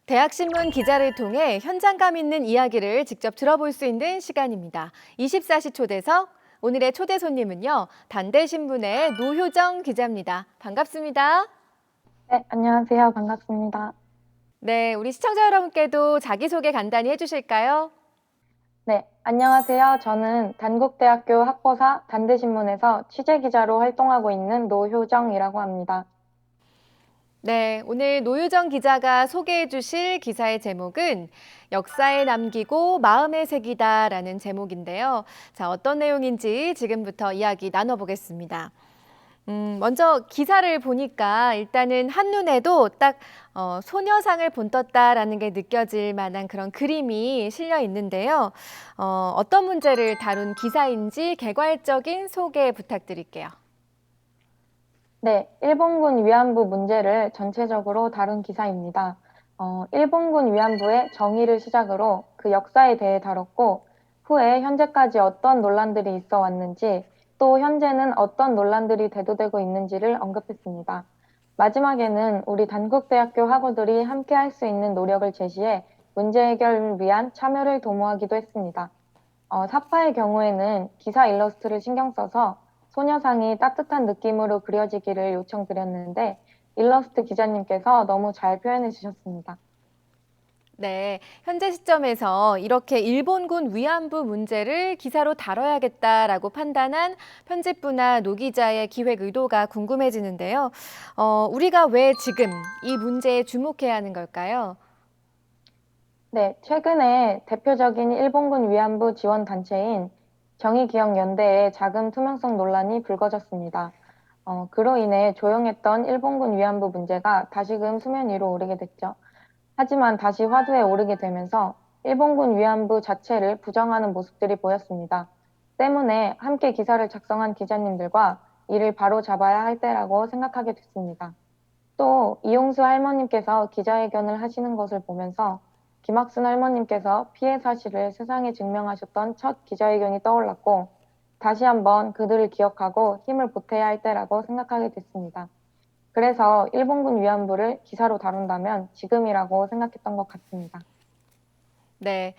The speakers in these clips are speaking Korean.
대학신문 기자를 통해 현장감 있는 이야기를 직접 들어볼 수 있는 시간입니다. 24시 초대석, 오늘의 초대 손님은요, 단대신문의 노효정 기자입니다. 반갑습니다. 네, 안녕하세요. 반갑습니다. 네, 우리 시청자 여러분께도 자기소개 간단히 해주실까요? 네, 안녕하세요. 저는 단국대학교 학보사 단대신문에서 취재기자로 활동하고 있는 노효정이라고 합니다. 네, 오늘 노효정 기자가 소개해 주실 기사의 제목은 역사에 남기고 마음에 새기다라는 제목인데요. 자, 어떤 내용인지 지금부터 이야기 나눠보겠습니다. 먼저 기사를 보니까 일단은 한눈에도 딱 소녀상을 본떴다라는 게 느껴질 만한 그런 그림이 실려 있는데요. 어떤 문제를 다룬 기사인지 개괄적인 소개 부탁드릴게요. 네, 일본군 위안부 문제를 전체적으로 다룬 기사입니다. 일본군 위안부의 정의를 시작으로 그 역사에 대해 다뤘고, 후에 현재까지 어떤 논란들이 있어 왔는지, 또 현재는 어떤 논란들이 대두되고 있는지를 언급했습니다. 마지막에는 우리 단국대학교 학우들이 함께 할 수 있는 노력을 제시해 문제 해결을 위한 참여를 도모하기도 했습니다. 사파의 경우에는 기사 일러스트를 신경 써서 소녀상이 따뜻한 느낌으로 그려지기를 요청드렸는데 일러스트 기자님께서 너무 잘 표현해 주셨습니다. 네, 현재 시점에서 이렇게 일본군 위안부 문제를 기사로 다뤄야겠다라고 판단한 편집부나 노 기자의 기획 의도가 궁금해지는데요. 우리가 왜 지금 이 문제에 주목해야 하는 걸까요? 네, 최근에 대표적인 일본군 위안부 지원 단체인 정의기억연대의 자금 투명성 논란이 불거졌습니다. 그로 인해 조용했던 일본군 위안부 문제가 다시금 수면 위로 오르게 됐죠. 하지만 다시 화두에 오르게 되면서 일본군 위안부 자체를 부정하는 모습들이 보였습니다. 때문에 함께 기사를 작성한 기자님들과 이를 바로 잡아야 할 때라고 생각하게 됐습니다. 또 이용수 할머님께서 기자회견을 하시는 것을 보면서 김학순 할머님께서 피해 사실을 세상에 증명하셨던 첫 기자회견이 떠올랐고 다시 한번 그들을 기억하고 힘을 보태야 할 때라고 생각하게 됐습니다. 그래서 일본군 위안부를 기사로 다룬다면 지금이라고 생각했던 것 같습니다. 네,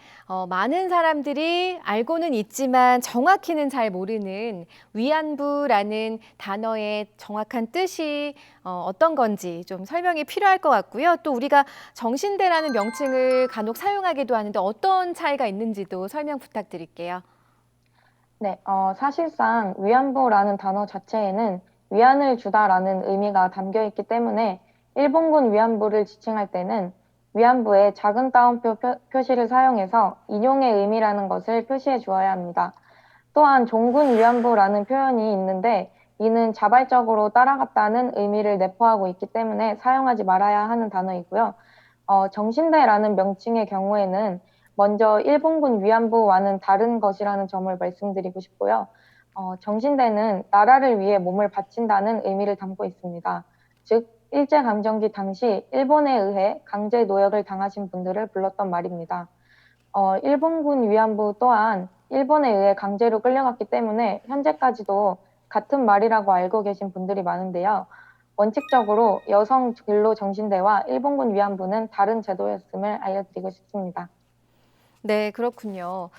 많은 사람들이 알고는 있지만 정확히는 잘 모르는 위안부라는 단어의 정확한 뜻이 어떤 건지 좀 설명이 필요할 것 같고요. 또 우리가 정신대라는 명칭을 간혹 사용하기도 하는데 어떤 차이가 있는지도 설명 부탁드릴게요. 네, 사실상 위안부라는 단어 자체에는 위안을 주다라는 의미가 담겨 있기 때문에 일본군 위안부를 지칭할 때는 위안부의 작은 따옴표 표시를 사용해서 인용의 의미라는 것을 표시해 주어야 합니다. 또한 종군 위안부라는 표현이 있는데 이는 자발적으로 따라갔다는 의미를 내포하고 있기 때문에 사용하지 말아야 하는 단어이고요. 정신대라는 명칭의 경우에는 먼저 일본군 위안부와는 다른 것이라는 점을 말씀드리고 싶고요. 정신대는 나라를 위해 몸을 바친다는 의미를 담고 있습니다. 즉, 일제강점기 당시 일본에 의해 강제 노역을 당하신 분들을 불렀던 말입니다. 일본군 위안부 또한 일본에 의해 강제로 끌려갔기 때문에 현재까지도 같은 말이라고 알고 계신 분들이 많은데요. 원칙적으로 여성 근로 정신대와 일본군 위안부는 다른 제도였음을 알려드리고 싶습니다. 네, 그렇군요.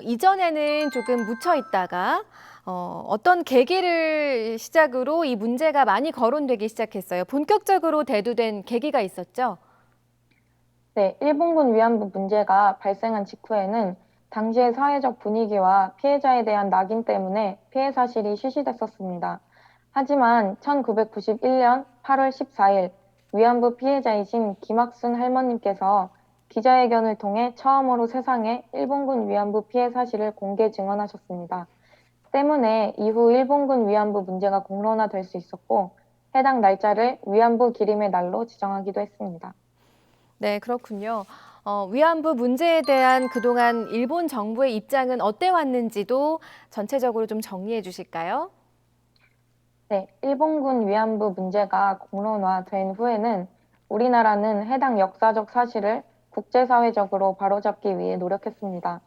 이전에는 조금 묻혀 있다가 어떤 계기를 시작으로 이 문제가 많이 거론되기 시작했어요. 본격적으로 대두된 계기가 있었죠? 네, 일본군 위안부 문제가 발생한 직후에는 당시의 사회적 분위기와 피해자에 대한 낙인 때문에 피해 사실이 쉬쉬댔었습니다. 하지만 1991년 8월 14일 위안부 피해자이신 김학순 할머님께서 기자회견을 통해 처음으로 세상에 일본군 위안부 피해 사실을 공개 증언하셨습니다. 때문에 이후 일본군 위안부 문제가 공론화될 수 있었고 해당 날짜를 위안부 기림의 날로 지정하기도 했습니다. 네, 그렇군요. 위안부 문제에 대한 그동안 일본 정부의 입장은 어때 왔는지도 전체적으로 좀 정리해 주실까요? 네, 일본군 위안부 문제가 공론화된 후에는 우리나라는 해당 역사적 사실을 국제사회적으로 바로잡기 위해 노력했습니다.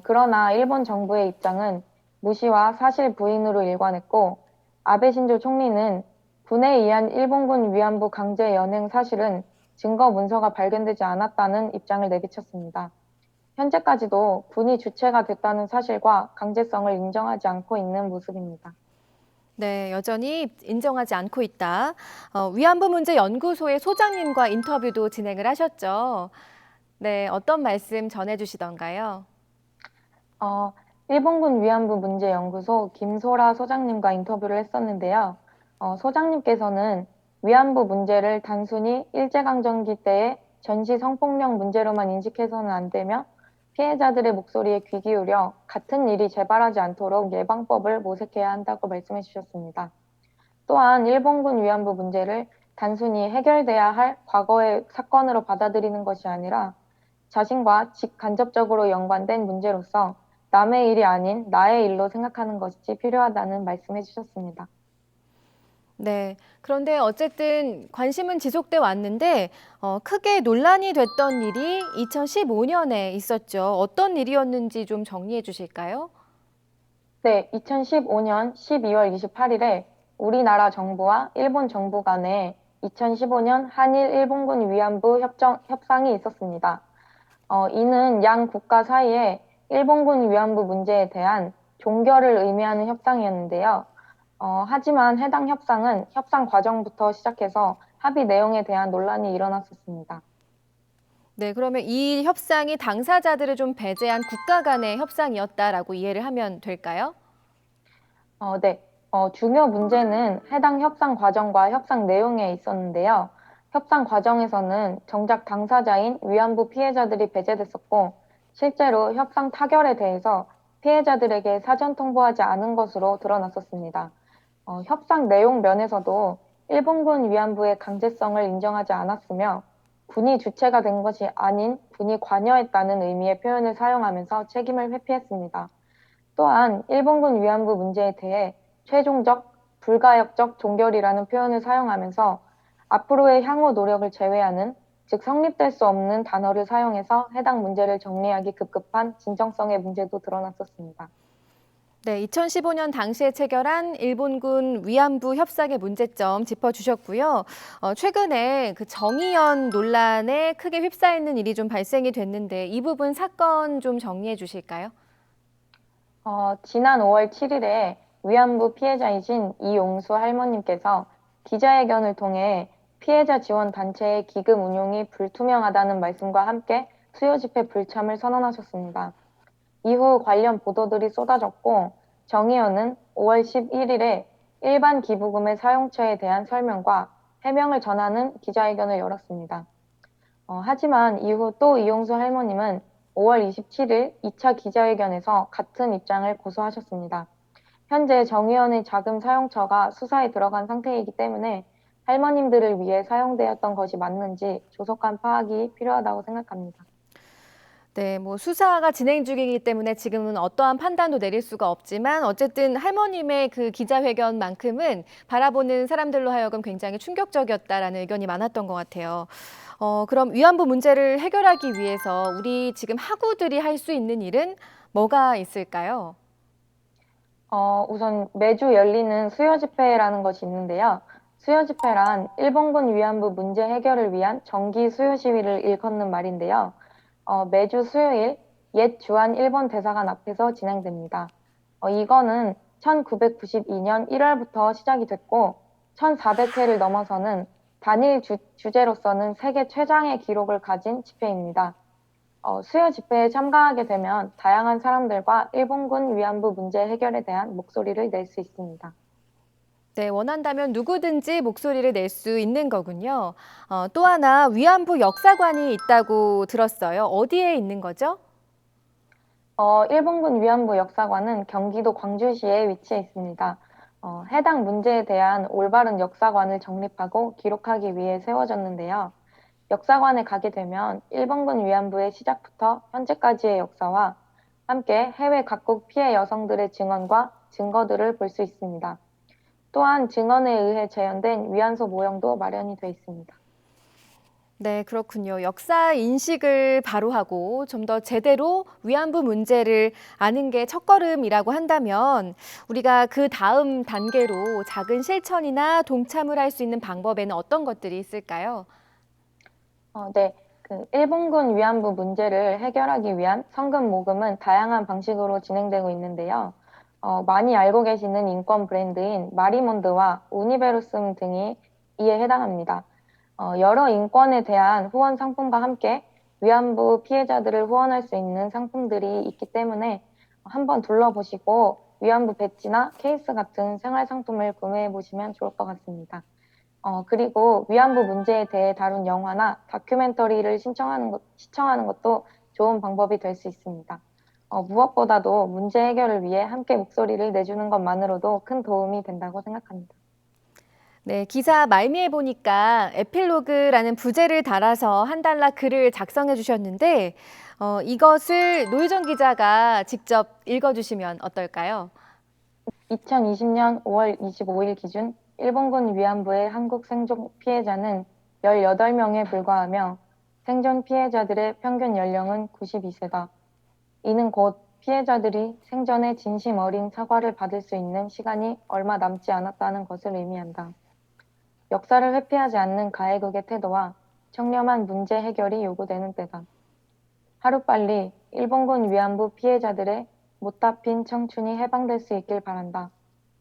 그러나 일본 정부의 입장은 무시와 사실 부인으로 일관했고, 아베 신조 총리는 군에 의한 일본군 위안부 강제 연행 사실은 증거 문서가 발견되지 않았다는 입장을 내비쳤습니다. 현재까지도 군이 주체가 됐다는 사실과 강제성을 인정하지 않고 있는 모습입니다. 네, 여전히 인정하지 않고 있다. 위안부 문제 연구소의 소장님과 인터뷰도 진행을 하셨죠. 네, 어떤 말씀 전해주시던가요? 어, 일본군 위안부 문제 연구소 김소라 소장님과 인터뷰를 했었는데요. 소장님께서는 위안부 문제를 단순히 일제강점기 때의 전시 성폭력 문제로만 인식해서는 안 되며 피해자들의 목소리에 귀 기울여 같은 일이 재발하지 않도록 예방법을 모색해야 한다고 말씀해 주셨습니다. 또한 일본군 위안부 문제를 단순히 해결돼야 할 과거의 사건으로 받아들이는 것이 아니라 자신과 직간접적으로 연관된 문제로서 남의 일이 아닌 나의 일로 생각하는 것이 필요하다는 말씀해 주셨습니다. 네. 그런데 어쨌든 관심은 지속돼 왔는데 크게 논란이 됐던 일이 2015년에 있었죠. 어떤 일이었는지 좀 정리해 주실까요? 네, 2015년 12월 28일에 우리나라 정부와 일본 정부 간에 2015년 한일 일본군 위안부 협상이 있었습니다. 이는 양 국가 사이에 일본군 위안부 문제에 대한 종결을 의미하는 협상이었는데요. 하지만 해당 협상은 협상 과정부터 시작해서 합의 내용에 대한 논란이 일어났었습니다. 네, 그러면 이 협상이 당사자들을 좀 배제한 국가 간의 협상이었다라고 이해를 하면 될까요? 네. 중요 문제는 해당 협상 과정과 협상 내용에 있었는데요. 협상 과정에서는 정작 당사자인 위안부 피해자들이 배제됐었고, 실제로 협상 타결에 대해서 피해자들에게 사전 통보하지 않은 것으로 드러났었습니다. 협상 내용 면에서도 일본군 위안부의 강제성을 인정하지 않았으며, 군이 주체가 된 것이 아닌 군이 관여했다는 의미의 표현을 사용하면서 책임을 회피했습니다. 또한 일본군 위안부 문제에 대해 최종적, 불가역적 종결이라는 표현을 사용하면서 앞으로의 향후 노력을 제외하는, 즉 성립될 수 없는 단어를 사용해서 해당 문제를 정리하기 급급한 진정성의 문제도 드러났었습니다. 네, 2015년 당시에 체결한 일본군 위안부 협상의 문제점 짚어주셨고요. 최근에 그 정의연 논란에 크게 휩싸이는 일이 좀 발생이 됐는데 이 부분 사건 좀 정리해 주실까요? 지난 5월 7일에 위안부 피해자이신 이용수 할머님께서 기자회견을 통해 피해자 지원 단체의 기금 운용이 불투명하다는 말씀과 함께 수요 집회 불참을 선언하셨습니다. 이후 관련 보도들이 쏟아졌고 정의연은 5월 11일에 일반 기부금의 사용처에 대한 설명과 해명을 전하는 기자회견을 열었습니다. 하지만 이후 또 이용수 할머님은 5월 27일 2차 기자회견에서 같은 입장을 고수하셨습니다. 현재 정의원의 자금 사용처가 수사에 들어간 상태이기 때문에 할머님들을 위해 사용되었던 것이 맞는지 조속한 파악이 필요하다고 생각합니다. 네, 뭐 수사가 진행 중이기 때문에 지금은 어떠한 판단도 내릴 수가 없지만 어쨌든 할머님의 그 기자회견만큼은 바라보는 사람들로 하여금 굉장히 충격적이었다라는 의견이 많았던 것 같아요. 그럼 위안부 문제를 해결하기 위해서 우리 지금 학우들이 할 수 있는 일은 뭐가 있을까요? 우선 매주 열리는 수요 집회라는 것이 있는데요. 수요 집회란 일본군 위안부 문제 해결을 위한 정기 수요 시위를 일컫는 말인데요. 매주 수요일 옛 주한 일본 대사관 앞에서 진행됩니다. 이거는 1992년 1월부터 시작이 됐고 1400회를 넘어서는 단일 주제로서는 세계 최장의 기록을 가진 집회입니다. 수요 집회에 참가하게 되면 다양한 사람들과 일본군 위안부 문제 해결에 대한 목소리를 낼 수 있습니다. 네, 원한다면 누구든지 목소리를 낼 수 있는 거군요. 또 하나 위안부 역사관이 있다고 들었어요. 어디에 있는 거죠? 일본군 위안부 역사관은 경기도 광주시에 위치해 있습니다. 해당 문제에 대한 올바른 역사관을 정립하고 기록하기 위해 세워졌는데요. 역사관에 가게 되면 일본군 위안부의 시작부터 현재까지의 역사와 함께 해외 각국 피해 여성들의 증언과 증거들을 볼 수 있습니다. 또한 증언에 의해 재현된 위안소 모형도 마련이 되어 있습니다. 네, 그렇군요. 역사 인식을 바로 하고 좀 더 제대로 위안부 문제를 아는 게 첫걸음이라고 한다면 우리가 그 다음 단계로 작은 실천이나 동참을 할 수 있는 방법에는 어떤 것들이 있을까요? 네. 일본군 위안부 문제를 해결하기 위한 성금 모금은 다양한 방식으로 진행되고 있는데요. 많이 알고 계시는 인권 브랜드인 마리몬드와 우니베로스 등이 이에 해당합니다. 여러 인권에 대한 후원 상품과 함께 위안부 피해자들을 후원할 수 있는 상품들이 있기 때문에 한번 둘러보시고 위안부 배지나 케이스 같은 생활 상품을 구매해 보시면 좋을 것 같습니다. 그리고 위안부 문제에 대해 다룬 영화나 다큐멘터리를 시청하는 것도 좋은 방법이 될 수 있습니다. 무엇보다도 문제 해결을 위해 함께 목소리를 내주는 것만으로도 큰 도움이 된다고 생각합니다. 네, 기사 말미에 보니까 에필로그라는 부제를 달아서 한 달러 글을 작성해 주셨는데 이것을 노유정 기자가 직접 읽어주시면 어떨까요? 2020년 5월 25일 기준 일본군 위안부의 한국 생존 피해자는 18명에 불과하며 생존 피해자들의 평균 연령은 92세다. 이는 곧 피해자들이 생전에 진심 어린 사과를 받을 수 있는 시간이 얼마 남지 않았다는 것을 의미한다. 역사를 회피하지 않는 가해국의 태도와 청렴한 문제 해결이 요구되는 때다. 하루빨리 일본군 위안부 피해자들의 못다 핀 청춘이 해방될 수 있길 바란다.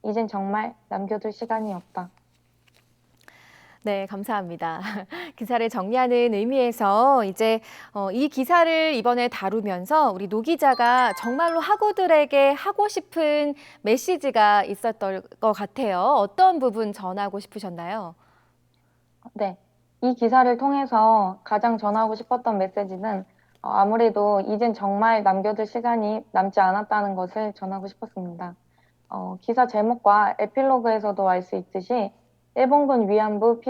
이젠 정말 남겨둘 시간이 없다. 네, 감사합니다. 기사를 정리하는 의미에서 이제 이 기사를 이번에 다루면서 우리 노 기자가 정말로 학우들에게 하고 싶은 메시지가 있었던 것 같아요. 어떤 부분 전하고 싶으셨나요? 네. 이 기사를 통해서 가장 전하고 싶었던 메시지는 아무래도 이젠 정말 남겨둘 시간이 남지 않았다는 것을 전하고 싶었습니다. 기사 제목과 에필로그에서도 알 수 있듯이 일본군 위안부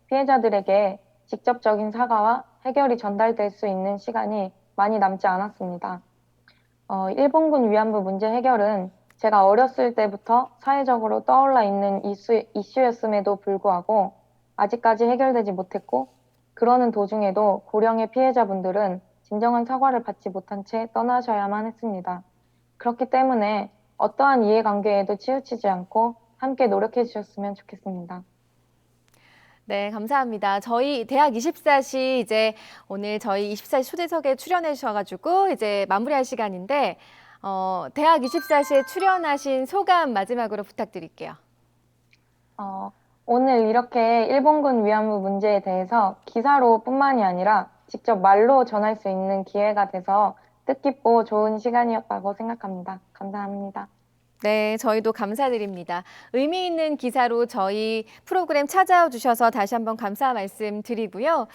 피해자들에게 직접적인 사과와 해결이 전달될 수 있는 시간이 많이 남지 않았습니다. 일본군 위안부 문제 해결은 제가 어렸을 때부터 사회적으로 떠올라 있는 이슈였음에도 불구하고 아직까지 해결되지 못했고, 그러는 도중에도 고령의 피해자분들은 진정한 사과를 받지 못한 채 떠나셔야만 했습니다. 그렇기 때문에 어떠한 이해관계에도 치우치지 않고 함께 노력해 주셨으면 좋겠습니다. 네, 감사합니다. 저희 대학 24시 이제 오늘 저희 24시 초대석에 출연해 주셔가지고 이제 마무리할 시간인데 대학 24시에 출연하신 소감 마지막으로 부탁드릴게요. 어, 오늘 이렇게 일본군 위안부 문제에 대해서 기사로뿐만이 아니라 직접 말로 전할 수 있는 기회가 돼서 뜻깊고 좋은 시간이었다고 생각합니다. 감사합니다. 네, 저희도 감사드립니다. 의미 있는 기사로 저희 프로그램 찾아와 주셔서 다시 한번 감사 말씀 드리고요.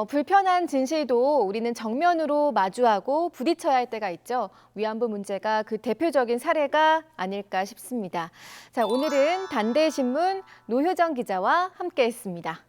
불편한 진실도 우리는 정면으로 마주하고 부딪혀야 할 때가 있죠. 위안부 문제가 그 대표적인 사례가 아닐까 싶습니다. 자, 오늘은 단대신문 노효정 기자와 함께했습니다.